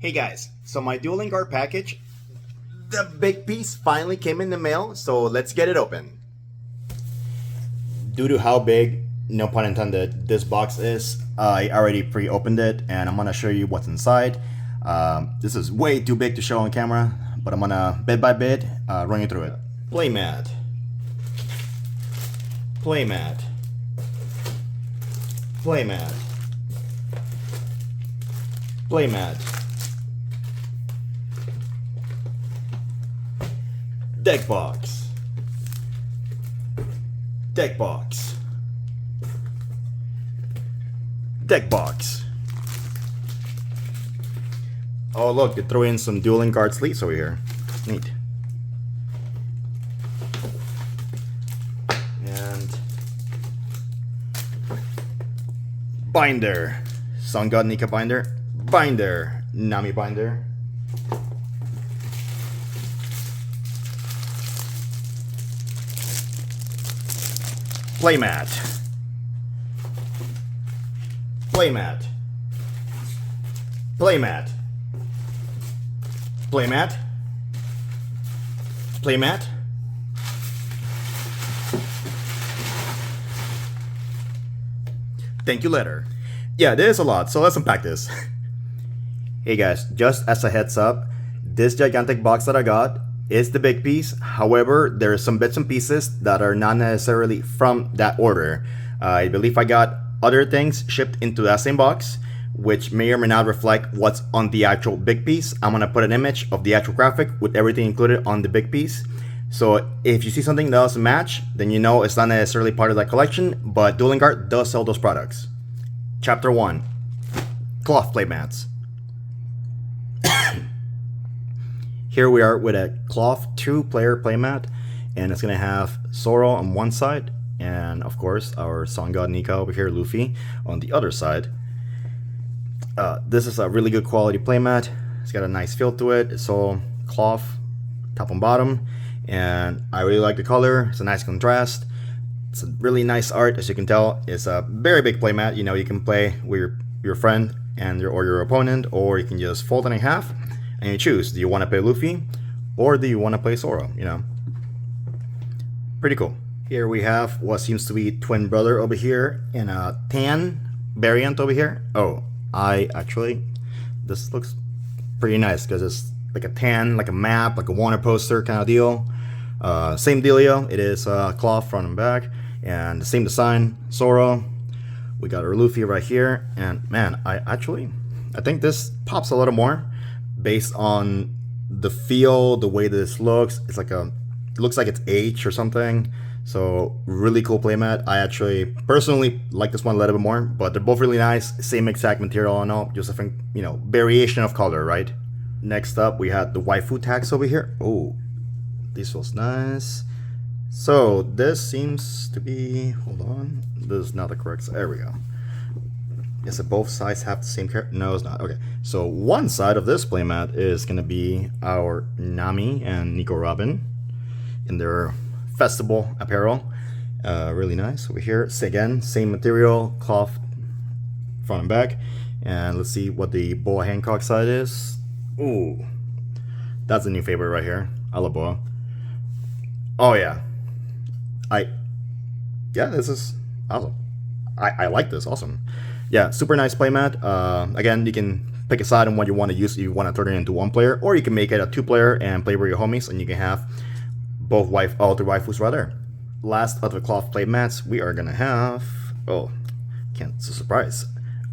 Hey guys, so my Dueling Guard package, the big piece finally came in the mail, so let's get it open. Due to how big, no pun intended, this box is, I already pre-opened it and I'm gonna show you what's inside. This is way too big to show on camera, but I'm gonna bit by bit run you through it. Playmat. Playmat. Playmat. Playmat. Deck box. Deck box. Deck box. Oh look, they threw in some Dueling Guard sleeves over here. Neat. And binder. Sun God Nika binder. Binder. Nami binder. Playmat. Playmat. Playmat. Playmat. Playmat. Thank you letter. Yeah, there's a lot, so let's unpack this. Hey guys, just as a heads up, this gigantic box that I got is the big piece. However, there are some bits and pieces that are not necessarily from that order. I believe I got other things shipped into that same box, which may or may not reflect what's on the actual big piece. I'm gonna put an image of the actual graphic with everything included on the big piece. So if you see something that doesn't match, then you know it's not necessarily part of that collection, but Dueling Guard does sell those products. Chapter 1, Cloth Playmats. Here we are with a cloth 2-player playmat, and it's gonna have Zoro on one side, and of course our Sun God Nika over here, Luffy, on the other side. This is a really good quality playmat. It's got a nice feel to it. It's all cloth, top and bottom, and I really like the color. It's a nice contrast. It's a really nice art, as you can tell. It's a very big playmat. You know, you can play with your friend and your opponent, or you can just fold it in half. And you choose, do you want to play Luffy or do you want to play Zoro, you know? Pretty cool. Here we have what seems to be twin brother over here in a tan variant over here. Oh, this looks pretty nice because it's like a tan, like a map, like a Warner poster kind of deal. Same dealio, it is cloth front and back and the same design, Zoro. We got our Luffy right here, and man, I think this pops a little more based on the feel, the way this looks. It's like it looks like it's H or something. So really cool playmat. I actually personally like this one a little bit more, but they're both really nice. Same exact material and all, just different, you know, variation of color, right? Next up, we had the waifu tags over here. Oh, this was nice. So this seems to be, hold on, this is not the correct side. There we go. Is it both sides have the same character? No, it's not. Okay, so one side of this playmat is going to be our Nami and Nami Robin in their festival apparel. Really nice. Over here, again, same material, cloth front and back. And let's see what the Boa Hancock side is. Ooh, that's a new favorite right here. I love Boa. Oh yeah, this is awesome. I like this. Awesome. Yeah, super nice playmat. Again, you can pick a side on what you want to use if you want to turn it into one player, or you can make it a 2-player and play with your homies, and you can have both all 3 waifus right there. Last of the cloth playmats, we are gonna have, it's a surprise.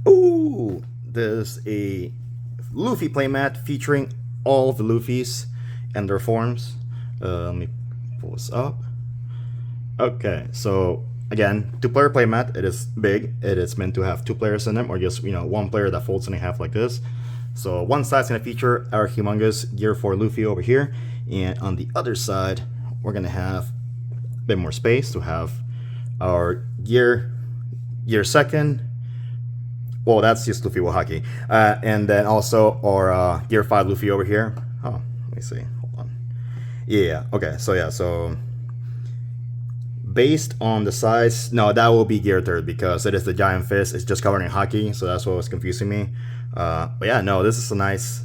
Ooh, there's a Luffy playmat featuring all of the Luffys and their forms. Let me pull this up. Okay, so again, 2-player playmat. It is big. It is meant to have 2 players in them, or just, you know, 1 player that folds in half like this. So one side's gonna feature our humongous Gear 4 Luffy over here, and on the other side, we're gonna have a bit more space to have our Gear 2nd. Well, that's just Luffy Wahaki, and then also our Gear 5 Luffy over here. Oh, let me see. Hold on. Yeah. Okay. So yeah. So based on the size, no, that will be Gear 3rd because it is the giant fist. It's just covered in hockey, so that's what was confusing me. But yeah, no, this is a nice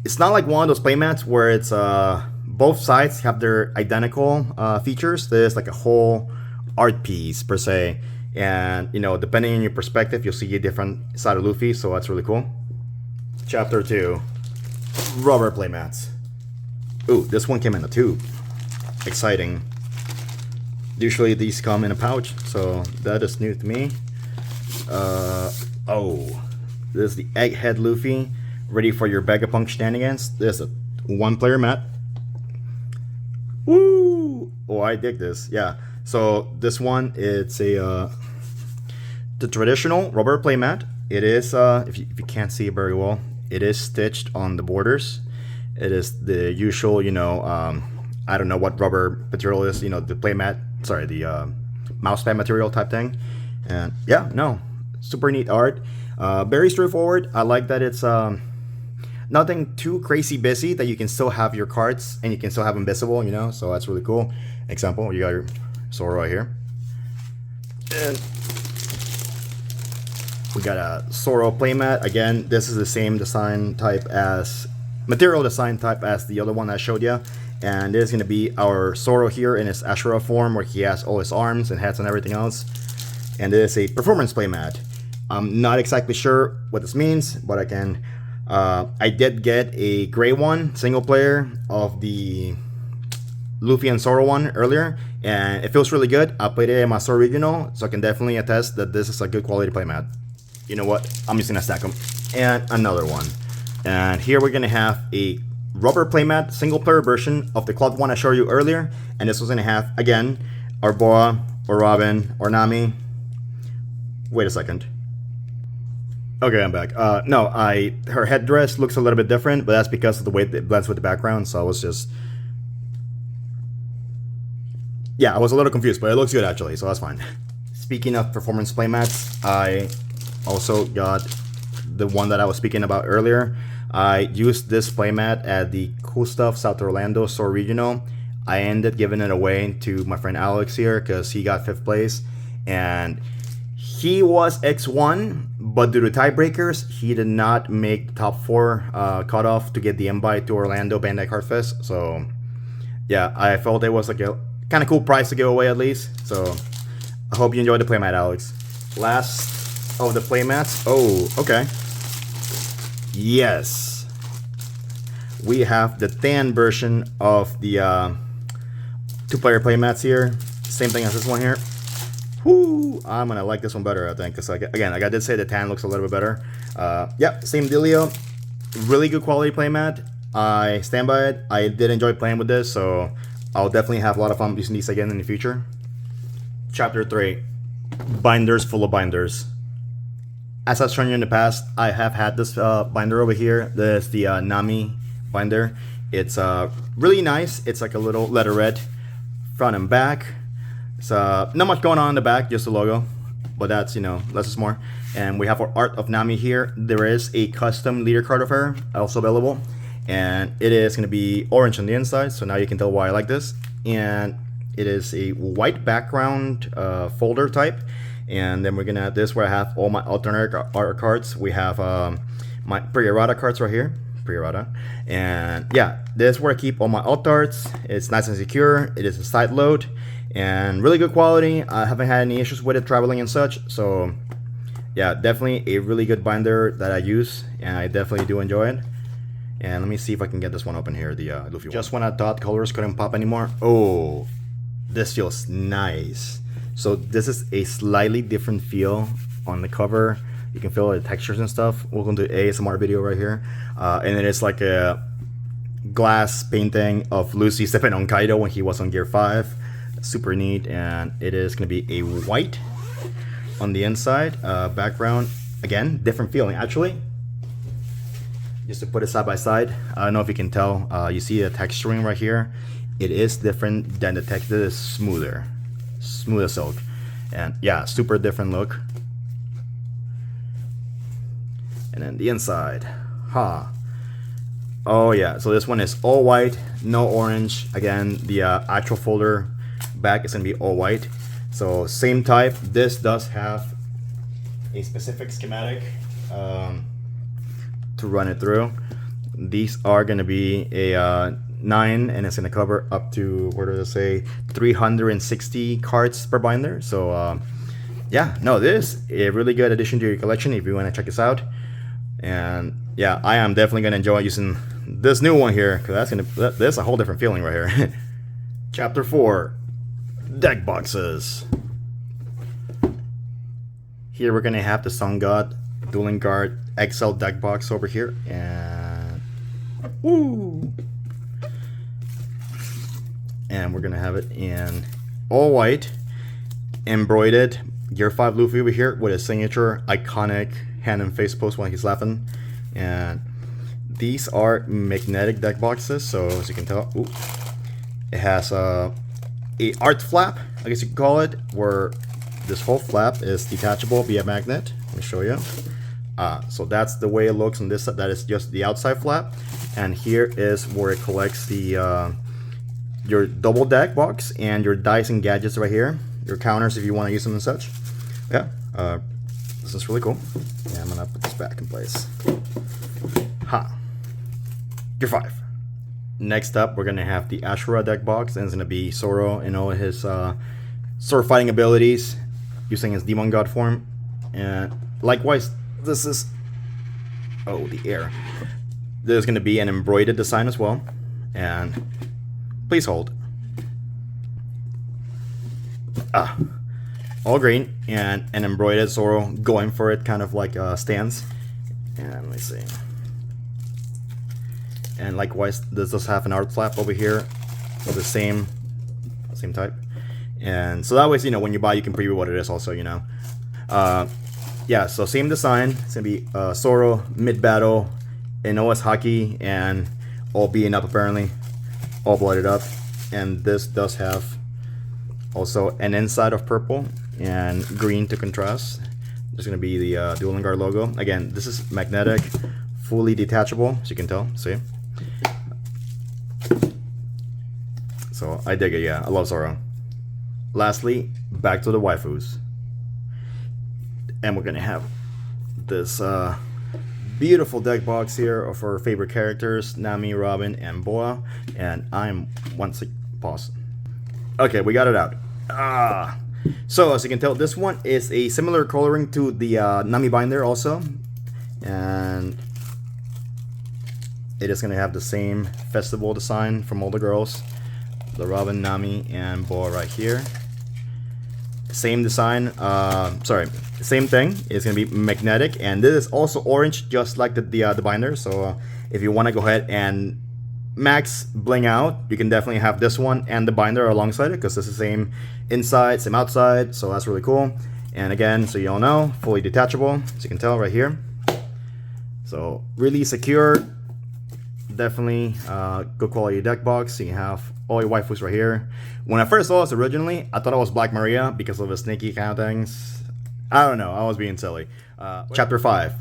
It's not like one of those playmats where it's both sides have their identical features. There's like a whole art piece per se, and you know, depending on your perspective, you'll see a different side of Luffy. So that's really cool. Chapter 2, rubber playmats. Ooh, this one came in a tube. Exciting. Usually these come in a pouch, so that is new to me. Oh, this is the Egghead Luffy, ready for your Vegapunk shenanigans. This is a 1-player mat. Woo! Oh, I dig this. Yeah. So this one, it's a the traditional rubber playmat. It is if you can't see it very well, it is stitched on the borders. It is the usual, you know, I don't know what rubber material is, you know, the playmat, sorry, the mousepad material type thing. And yeah, no, super neat art. Very straightforward. I like that it's nothing too crazy busy, that you can still have your cards and you can still have them visible, you know, so that's really cool. Example, you got your Zoro right here. And we got a Zoro playmat. Again, this is the same design type as, material design type as the other one I showed you. And this is going to be our Zoro here in his Ashura form, where he has all his arms and heads and everything else. And this is a performance playmat. I'm not exactly sure what this means, but I did get a gray one, single player, of the Luffy and Zoro one earlier, and it feels really good. I played it in my Zoro regional, so I can definitely attest that this is a good quality playmat. You know what? I'm just gonna stack them. And another one. And here we're gonna have a rubber playmat, single player version of the cloth one I showed you earlier. And this was gonna have, again, our Boa, or Robin, or Nami. Wait a second. Okay, I'm back. No, her headdress looks a little bit different, but that's because of the way it blends with the background, so I was just... Yeah, I was a little confused, but it looks good actually, so that's fine. Speaking of performance playmats, I also got the one that I was speaking about earlier. I used this playmat at the Cool Stuff South Orlando Store Regional. I ended giving it away to my friend Alex here because he got 5th place, and he was X1, but due to tiebreakers, he did not make top 4 cutoff to get the invite to Orlando Bandai Card Fest. So yeah, I felt it was like a kind of cool prize to give away at least. So I hope you enjoyed the playmat, Alex. Last of the playmats. Oh, okay. Yes. We have the tan version of the 2-player playmats here. Same thing as this one here. Whoo! I'm gonna like this one better, I think, because again, like I did say, the tan looks a little bit better. Yep, same dealio. Really good quality playmat. I stand by it. I did enjoy playing with this, so I'll definitely have a lot of fun using these again in the future. Chapter 3, binders full of binders. As I've shown you in the past, I have had this binder over here. This is the Nami binder. It's really nice. It's like a little letterette front and back. It's not much going on in the back, just the logo, but that's, you know, less is more. And we have our art of Nami here. There is a custom leader card of her also available, and it is going to be orange on the inside, so now you can tell why I like this. And it is a white background folder type, and then we're gonna have this where I have all my alternate art cards. We have my pre-errata cards right here, pre-errata, and yeah, this is where I keep all my alt arts. It's nice and secure. It is a side load and really good quality. I haven't had any issues with it traveling and such, so yeah, definitely a really good binder that I use, and I definitely do enjoy it. And let me see if I can get this one open here, the Luffy one. Just when I thought colors couldn't pop anymore, oh, this feels nice. So this is a slightly different feel on the cover. You can feel the textures and stuff. Welcome to ASMR video right here. And it is like a glass painting of Lucy stepping on Kaido when he was on Gear 5. Super neat, and it is going to be a white on the inside. Background, again, different feeling actually. Just to put it side by side, I don't know if you can tell, you see the texturing right here. It is different than the text. It is smoother silk, and yeah, super different look. And then the inside, oh yeah, so this one is all white, no orange. Again, the actual folder back is gonna be all white, so same type. This does have a specific schematic to run it through. These are going to be a 9, and it's going to cover up to, where does it say, 360 cards per binder. So yeah, no, this is a really good addition to your collection if you want to check this out. And yeah, I am definitely going to enjoy using this new one here, because that's a whole different feeling right here. Chapter 4, Deck Boxes. Here we're going to have the Sun God Dueling Guard XL deck box over here, and woo! And we're going to have it in all white, embroidered Gear 5 Luffy over here with a signature iconic hand and face pose when he's laughing. And these are magnetic deck boxes, so as you can tell, ooh, it has a art flap, I guess you could call it, where this whole flap is detachable via magnet. Let me show you. So that's the way it looks on this side. That is just the outside flap, and here is where it collects the your double deck box and your dice and gadgets right here, your counters if you want to use them and such. Yeah, this is really cool. Yeah, I'm gonna put this back in place. Gear 5. Next up, we're gonna have the Ashura deck box, and it's gonna be Zoro and all his sword fighting abilities using his demon god form. And likewise, this is the air. There's gonna be an embroidered design as well, and please hold. All green and an embroidered Zoro going for it, kind of like a stance. And let me see. And likewise, this does have an art flap over here of the same type. And so that way, you know, when you buy, you can preview what it is also, you know. Yeah, so same design. It's gonna be Zoro mid-battle in OS Haki and all being up apparently, all blooded up. And this does have also an inside of purple and green to contrast. There's gonna be the Dueling Guard logo. Again, this is magnetic, fully detachable, as you can tell. See? So I dig it. Yeah, I love Zoro. Lastly, back to the waifus. And we're gonna have this beautiful deck box here of our favorite characters, Nami, Robin, and Boa. And I'm once again pause. Okay, we got it out. So as you can tell, this one is a similar coloring to the Nami binder also, and it is gonna have the same festival design from all the girls, the Robin, Nami, and Boa right here. Same design, same thing. It's gonna be magnetic, and this is also orange, just like the binder. So if you want to go ahead and max bling out, you can definitely have this one and the binder alongside it, because it's the same inside, same outside. So that's really cool. And again, so you all know, fully detachable, as you can tell right here. So really secure, definitely good quality deck box. So you have all your waifus right here. When I first saw this originally, I thought it was Black Maria because of the sneaky kind of things. I don't know, I was being silly. Chapter 5,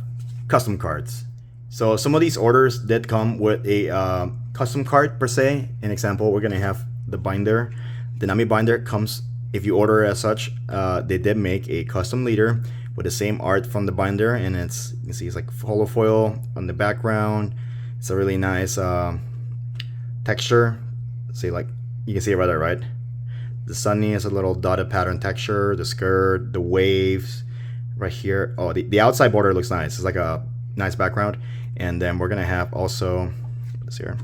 custom cards. So some of these orders did come with a custom card per se. An example, we're gonna have the binder. The Nami binder comes, if you order it as such, they did make a custom leader with the same art from the binder, and it's, you can see it's like hollow foil on the background. It's a really nice texture. See, like you can see it right there, right? The sunny is a little dotted pattern texture. The skirt, the waves, right here. Oh, the outside border looks nice. It's like a nice background. And then we're gonna have also, put this here,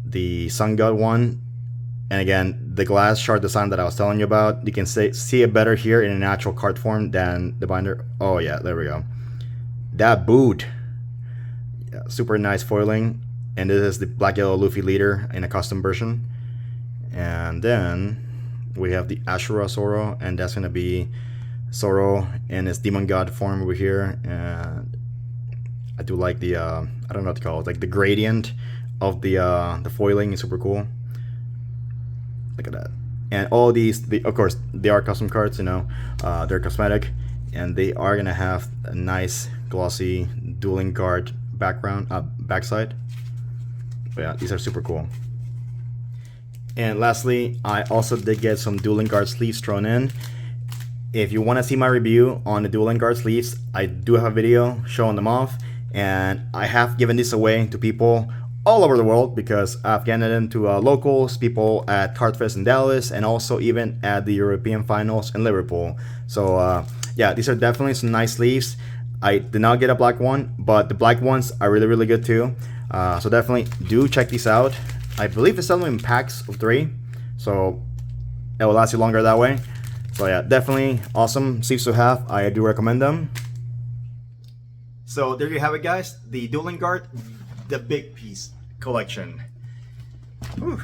the Sun God one. And again, the glass shard design that I was telling you about, you can see it better here in an actual card form than the binder. Oh yeah, there we go. That boot. Yeah, super nice foiling. And this is the Black Yellow Luffy leader in a custom version. And then we have the Ashura Zoro, and that's gonna be Zoro in his demon god form over here. And I do like the I don't know what to call it, like the gradient of the foiling is super cool. Look at that. And all these, of course, they are custom cards, you know, they're cosmetic, and they are gonna have a nice glossy Dueling Guard background, backside. But yeah, these are super cool. And lastly, I also did get some Dueling Guard sleeves thrown in. If you want to see my review on the Dueling Guard sleeves, I do have a video showing them off. and I have given this away to people all over the world because I've given them to locals, people at Cardfest in Dallas, and also even at the European Finals in Liverpool. So yeah, these are definitely some nice sleeves. I did not get a black one, but the black ones are really good too. So definitely do check these out. I believe they sell them in packs of 3, so it will last you longer that way. So yeah, definitely awesome sleeves to have. I do recommend them. So there you have it, guys. The Dueling Guard, the big piece collection. Whew.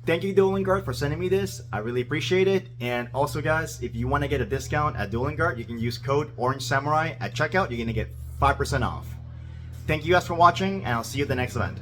Thank you, Dueling Guard, for sending me this. I really appreciate it. And also, guys, if you want to get a discount at Dueling Guard, you can use code Orange Samurai at checkout. You're gonna get 5% off. Thank you guys for watching, and I'll see you at the next event.